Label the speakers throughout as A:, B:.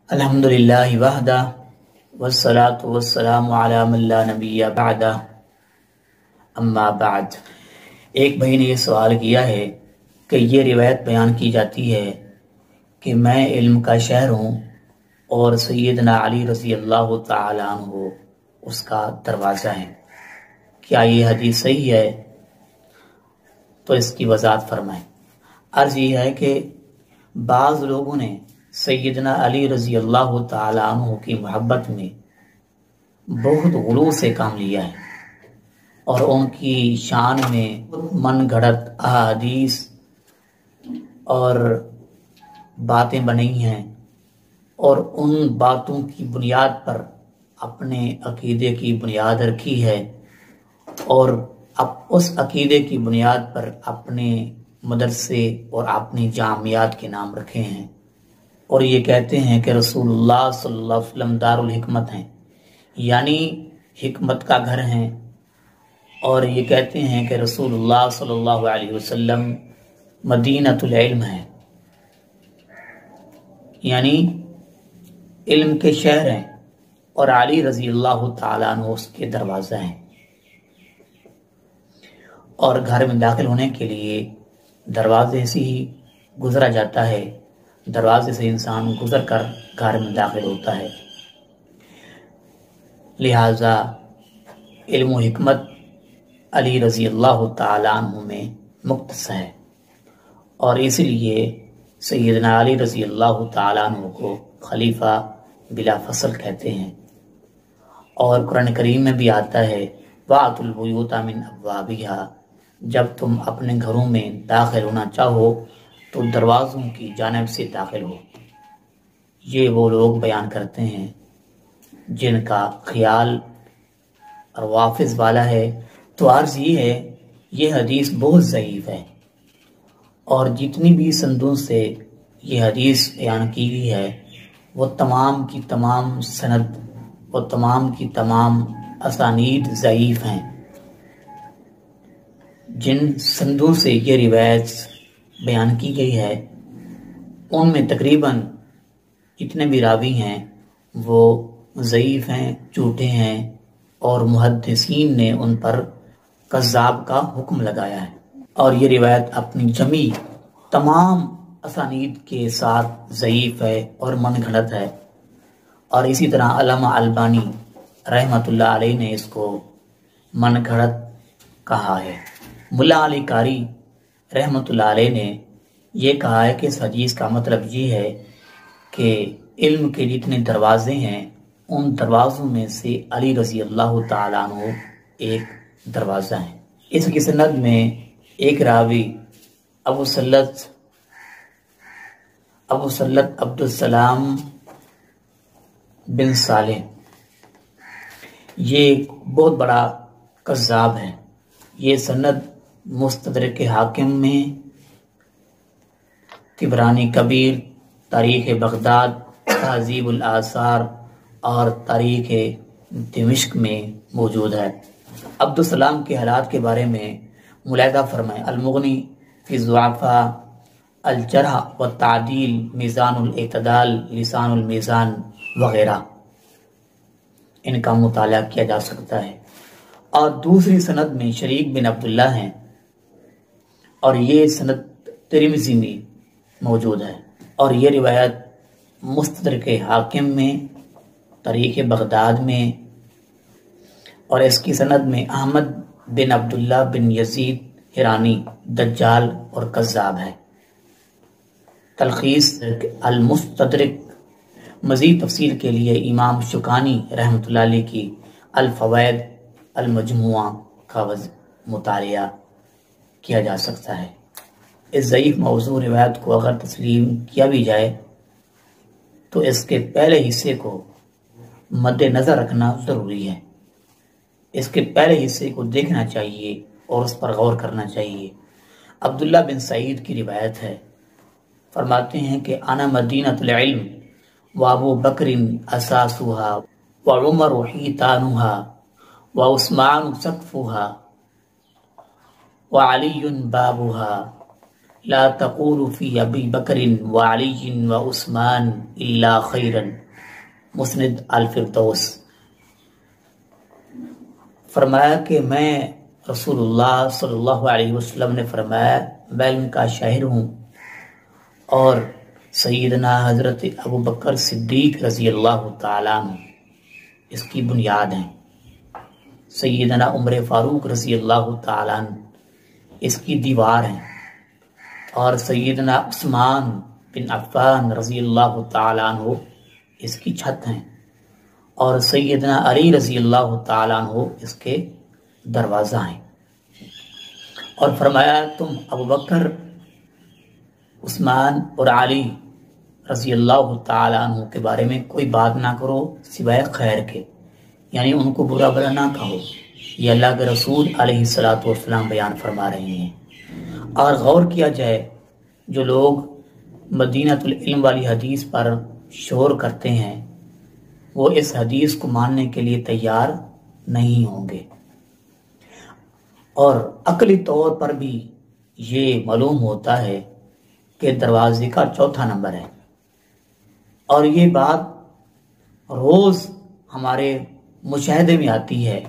A: الحمدللہ وحدہ والصلاة والسلام علی من لا نبی بعدہ اما بعد۔ ایک بھائی نے یہ سوال کیا ہے کہ یہ روایت بیان کی جاتی ہے کہ میں علم کا شہر ہوں اور سیدنا علی رضی اللہ تعالی عنہ اس کا دروازہ ہے، کیا یہ حدیث صحیح ہے؟ تو اس کی وضاحت فرمائیں۔ عرض یہ ہے کہ بعض لوگوں نے سیدنا علی رضی اللہ تعالی عنہ کی محبت میں بہت غلو سے کام لیا ہے اور ان کی شان میں من گھڑت احادیث اور باتیں بنی ہیں اور ان باتوں کی بنیاد پر اپنے عقیدے کی بنیاد رکھی ہے اور اب اس عقیدے کی بنیاد پر اپنے مدرسے اور اپنی جامعات کے نام رکھے ہیں اور یہ کہتے ہیں کہ رسول اللہ صلی اللہ علیہ وسلم دار الحکمت ہیں، یعنی حکمت کا گھر ہیں، اور یہ کہتے ہیں کہ رسول اللہ صلی اللہ علیہ وسلم مدینۃ العلم ہیں، یعنی علم کے شہر ہیں، اور علی رضی اللہ تعالیٰ عنہ اس کے دروازہ ہیں، اور گھر میں داخل ہونے کے لیے دروازے سے ہی گزرا جاتا ہے، دروازے سے انسان گزر کر گھر میں داخل ہوتا ہے، لہذا علم و حکمت علی رضی اللہ تعالیٰ عنہ میں مختص ہے، اور اس لیے سیدنا علی رضی اللہ تعالیٰ عنہ کو خلیفہ بلا فصل کہتے ہیں، اور قرآن کریم میں بھی آتا ہے وَأْتُوا الْبُيُوتَ مِنْ أَبْوَابِهَا، جب تم اپنے گھروں میں داخل ہونا چاہو تو دروازوں کی جانب سے داخل ہو۔ یہ وہ لوگ بیان کرتے ہیں جن کا خیال اور وافظ والا ہے، تو عرض یہ ہے یہ حدیث بہت ضعیف ہے، اور جتنی بھی سندوں سے یہ حدیث بیان کی گئی ہے وہ تمام کی تمام سند و تمام کی تمام اسانید ضعیف ہیں۔ جن سندوں سے یہ روایت بیان کی گئی ہے ان میں تقریباً جتنے بھی راوی ہیں وہ ضعیف ہیں، جھوٹے ہیں، اور محدثین نے ان پر کذاب کا حکم لگایا ہے، اور یہ روایت اپنی جمی تمام اسانید کے ساتھ ضعیف ہے اور من گھڑت ہے، اور اسی طرح علامہ البانی رحمۃ اللہ علیہ نے اس کو من گھڑت کہا ہے۔ ملا علی قاری رحمۃ اللہ علیہ نے یہ کہا ہے کہ اس حدیث کا مطلب یہ ہے کہ علم کے جتنے دروازے ہیں ان دروازوں میں سے علی رضی اللہ تعالیٰ عنہ ایک دروازہ ہے۔ اس کی سند میں ایک راوی ابو سلط عبد السلام بن صالح، یہ ایک بہت بڑا کذاب ہے۔ یہ سند مستدرک حاکم میں، طبرانی کبیر، تاریخ بغداد، تہذیب الآثار اور تاریخ دمشق میں موجود ہے۔ عبد السلام کے حالات کے بارے میں ملاحظہ فرمائیں، المغنی فی الضعفاء، الجرح والتعدیل، میزان الاعتدال، لسان المیزان وغیرہ، ان کا مطالعہ کیا جا سکتا ہے۔ اور دوسری سند میں شریک بن عبداللہ ہیں، اور یہ سند ترمذی میں موجود ہے، اور یہ روایت مستدرک حاکم میں، تاریخ بغداد میں، اور اس کی سند میں احمد بن عبداللہ بن یزید حرانی دجال اور کذاب ہے۔ تلخیص المستدرک، مزید تفصیل کے لیے امام شوکانی رحمۃ اللہ علیہ کی الفوائد المجموعہ کا مطالعہ کیا جا سکتا ہے۔ اس ضعیف موضوع روایت کو اگر تسلیم کیا بھی جائے تو اس کے پہلے حصے کو مد نظر رکھنا ضروری ہے، اس کے پہلے حصے کو دیکھنا چاہیے اور اس پر غور کرنا چاہیے۔ عبداللہ بن سعید کی روایت ہے، فرماتے ہیں کہ انا مدینۃ العلم وابو بکر اساسها وعمر حیطانها وعثمان سقفها وعلی بابها لا تقولوا فی ابی بکر و علی و عثمان الا خیرا، مسند الفردوس۔ فرمایا کہ میں رسول اللہ صلی اللہ علیہ وسلم نے فرمایا میں علم کا شاعر ہوں، اور سیدنا حضرت ابو بکر صدیق رضی اللہ تعالیٰ عنہ اس کی بنیاد ہیں، سیدنا عمر فاروق رضی اللہ تعالیٰ عنہ اس کی دیوار ہیں، اور سیدنا عثمان بن عفان رضی اللہ تعالیٰ عنہ اس کی چھت ہیں، اور سیدنا علی رضی اللہ تعالیٰ عنہ اس کے دروازہ ہیں۔ اور فرمایا تم ابو بکر، عثمان اور علی رضی اللہ تعالیٰ عنہ کے بارے میں کوئی بات نہ کرو سوائے خیر کے، یعنی ان کو برا بھلا نہ کہو۔ یہ اللہ کے رسول علیہ السلام بیان فرما رہے ہیں۔ اور غور کیا جائے، جو لوگ مدینۃ العلم والی حدیث پر شور کرتے ہیں وہ اس حدیث کو ماننے کے لیے تیار نہیں ہوں گے، اور عقلی طور پر بھی یہ معلوم ہوتا ہے کہ دروازے کا چوتھا نمبر ہے، اور یہ بات روز ہمارے مشاہدے میں آتی ہے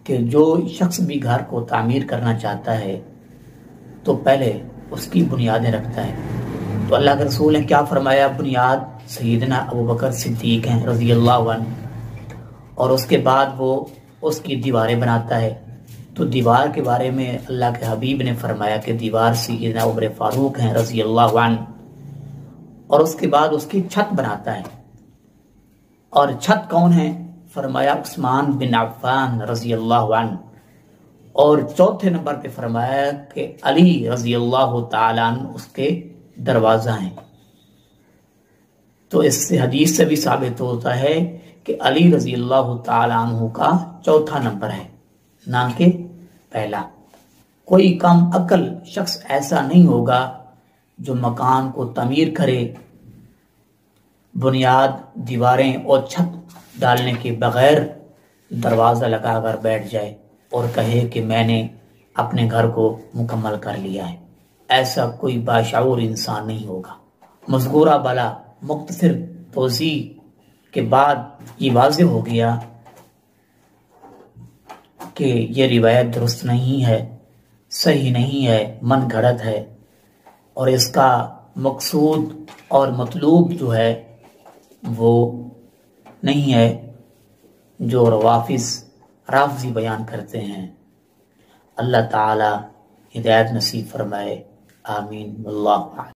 A: کہ جو شخص بھی گھر کو تعمیر کرنا چاہتا ہے تو پہلے اس کی بنیادیں رکھتا ہے۔ تو اللہ کے رسول نے کیا فرمایا؟ بنیاد سیدنا ابو بکر صدیق ہیں رضی اللہ عنہ، اور اس کے بعد وہ اس کی دیواریں بناتا ہے۔ تو دیوار کے بارے میں اللہ کے حبیب نے فرمایا کہ دیوار سیدنا عمر فاروق ہیں رضی اللہ عنہ، اور اس کے بعد اس کی چھت بناتا ہے۔ اور چھت کون ہے؟ فرمایا عثمان بن عفان رضی اللہ عنہ، اور چوتھے نمبر پہ فرمایا کہ علی رضی اللہ تعالیٰ عنہ اس کے دروازہ ہیں۔ تو اس سے حدیث سے بھی ثابت ہوتا ہے کہ علی رضی اللہ تعالیٰ عنہ کا چوتھا نمبر ہے، نہ کہ پہلا۔ کوئی کم عقل شخص ایسا نہیں ہوگا جو مکان کو تعمیر کرے بنیاد، دیواریں اور چھت ڈالنے کے بغیر دروازہ لگا کر بیٹھ جائے اور کہے کہ میں نے اپنے گھر کو مکمل کر لیا ہے۔ ایسا کوئی باشعور انسان نہیں ہوگا۔ مذکورہ بالا مختصر توضیح کے بعد یہ واضح ہو گیا کہ یہ روایت درست نہیں ہے، صحیح نہیں ہے، من گھڑت ہے، اور اس کا مقصود اور مطلوب جو ہے وہ نہیں ہے جو رافضی بیان کرتے ہیں۔ اللہ تعالی ہدایت نصیب فرمائے، آمین، واللہ اعلم۔